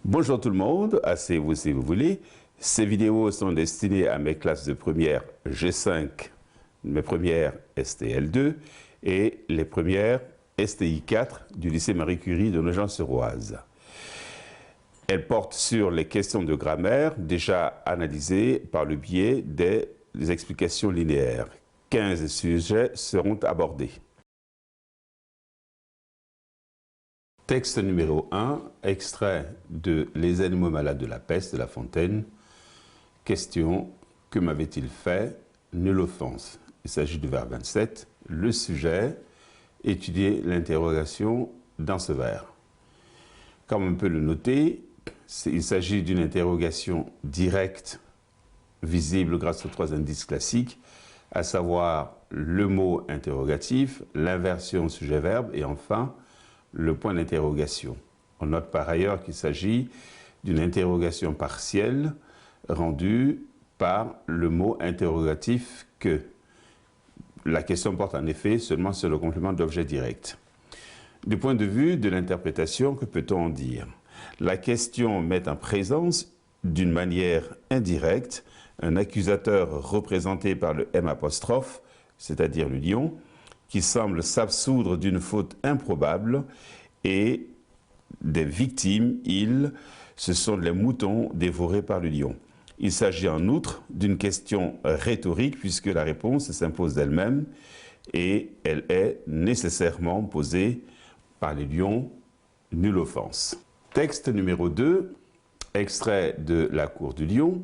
Bonjour tout le monde, asseyez-vous si vous voulez. Ces vidéos sont destinées à mes classes de première G5, mes premières STL2 et les premières STI4 du lycée Marie Curie de Nogent-sur-Oise. Elles portent sur les questions de grammaire déjà analysées par le biais des explications linéaires. 15 sujets seront abordés. Texte numéro 1, extrait de Les animaux malades de la peste de La Fontaine. Question, que m'avait-il fait? Nulle offense. Il s'agit du vers 27. Le sujet, étudier l'interrogation dans ce vers. Comme on peut le noter, il s'agit d'une interrogation directe, visible grâce aux 3 indices classiques, à savoir le mot interrogatif, l'inversion sujet-verbe et enfin le point d'interrogation. On note par ailleurs qu'il s'agit d'une interrogation partielle rendue par le mot interrogatif que. La question porte en effet seulement sur le complément d'objet direct. Du point de vue de l'interprétation, que peut-on en dire? La question met en présence, d'une manière indirecte, un accusateur représenté par le M', c'est-à-dire le lion, qui semble s'absoudre d'une faute improbable, et des victimes, ce sont les moutons dévorés par le lion. Il s'agit en outre d'une question rhétorique, puisque la réponse s'impose d'elle-même, et elle est nécessairement posée par les lions, nulle offense. Texte numéro 2, extrait de La cour du lion.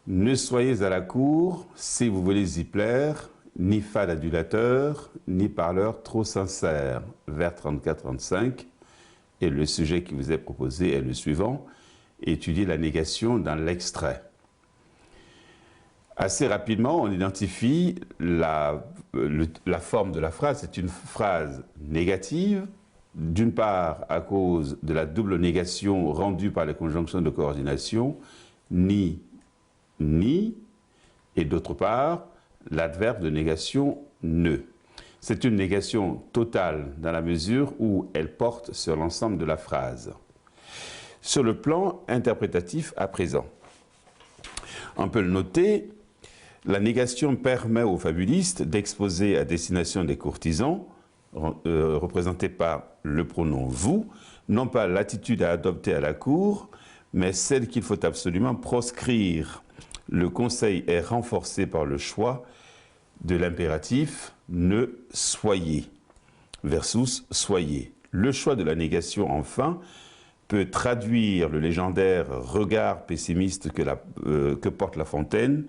Ne soyez à la cour, si vous voulez y plaire, ni fade adulateur, ni parleur trop sincère. Vers 34-35. Et le sujet qui vous est proposé est le suivant. Étudier la négation dans l'extrait. Assez rapidement, on identifie la forme de la phrase. C'est une phrase négative, d'une part à cause de la double négation rendue par les conjonctions de coordination, ni, et d'autre part, l'adverbe de négation ne. C'est une négation totale dans la mesure où elle porte sur l'ensemble de la phrase. Sur le plan interprétatif à présent, on peut le noter, la négation permet aux fabulistes d'exposer à destination des courtisans, représentés par le pronom « vous », non pas l'attitude à adopter à la cour, mais celle qu'il faut absolument proscrire. Le conseil est renforcé par le choix de l'impératif « ne soyez » versus « soyez ». Le choix de la négation, enfin, peut traduire le légendaire regard pessimiste que porte La Fontaine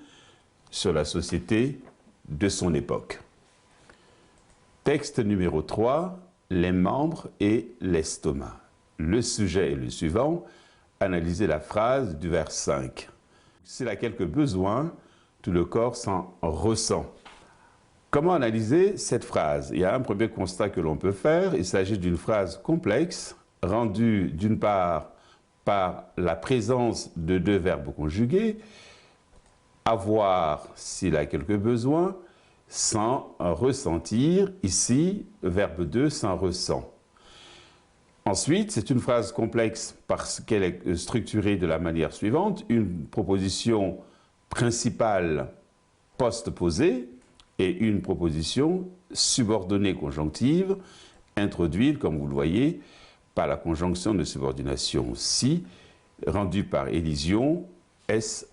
sur la société de son époque. Texte numéro 3, les membres et l'estomac. Le sujet est le suivant, analysez la phrase du vers 5. S'il a quelque besoin, tout le corps s'en ressent. Comment analyser cette phrase? Il y a un premier constat que l'on peut faire. Il s'agit d'une phrase complexe, rendue d'une part par la présence de 2 verbes conjugués, avoir s'il a quelque besoin, sans ressentir, ici, verbe 2 sans ressent. Ensuite, c'est une phrase complexe parce qu'elle est structurée de la manière suivante, une proposition principale postposée et une proposition subordonnée conjonctive, introduite, comme vous le voyez, par la conjonction de subordination si, rendue par élision S'.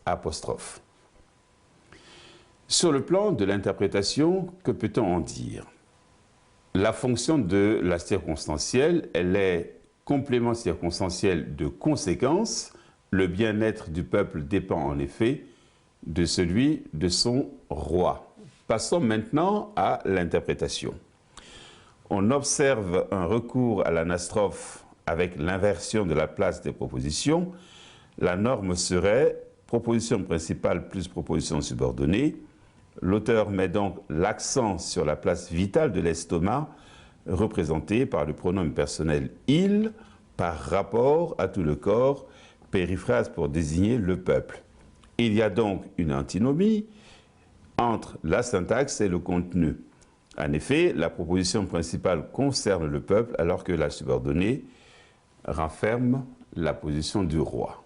Sur le plan de l'interprétation, que peut-on en dire? La fonction de la circonstancielle, elle est complément circonstanciel de conséquence. Le bien-être du peuple dépend en effet de celui de son roi. Passons maintenant à l'interprétation. On observe un recours à l'anastrophe avec l'inversion de la place des propositions. La norme serait proposition principale plus proposition subordonnée. L'auteur met donc l'accent sur la place vitale de l'estomac, représentée par le pronom personnel « il » par rapport à tout le corps, périphrase pour désigner le peuple. Il y a donc une antinomie entre la syntaxe et le contenu. En effet, la proposition principale concerne le peuple alors que la subordonnée rafferme la position du roi.